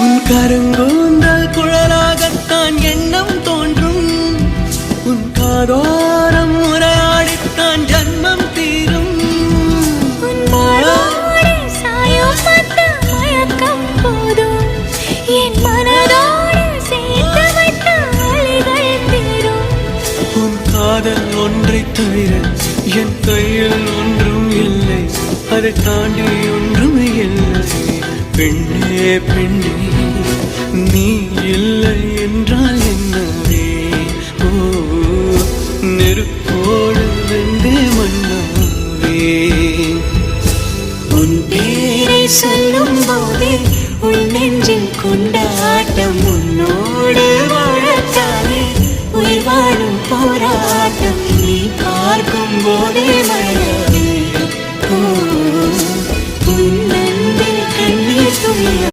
உன் கருங்கூந்தல் குழலாகத்தான் எண்ணம் தோன்றும். உன் காதோரம் உரையாடித்தான் ஜன்மம் தீரும். என் மனதோடு சேர்த்து வைத்த அலைகள் தீரும். உன் காதல் ஒன்றை தவிர என் கையில் ஒன்றும் இல்லை, அதை தாண்டி ஒன்றும் இல்லை. பெண்ணே பெண்ணே நீ இல்லை என்றால் என்னவே? ஓ நெருப்போடு வெந்தே மண்ணாவே. உன் பேரை சொல்லும் போதே உன் நெஞ்சில் கொண்டாட்டம். உன்னோடு வாழத்தானே உயிர் வாழும் போராட்டம். நீ பார்க்கும் போதே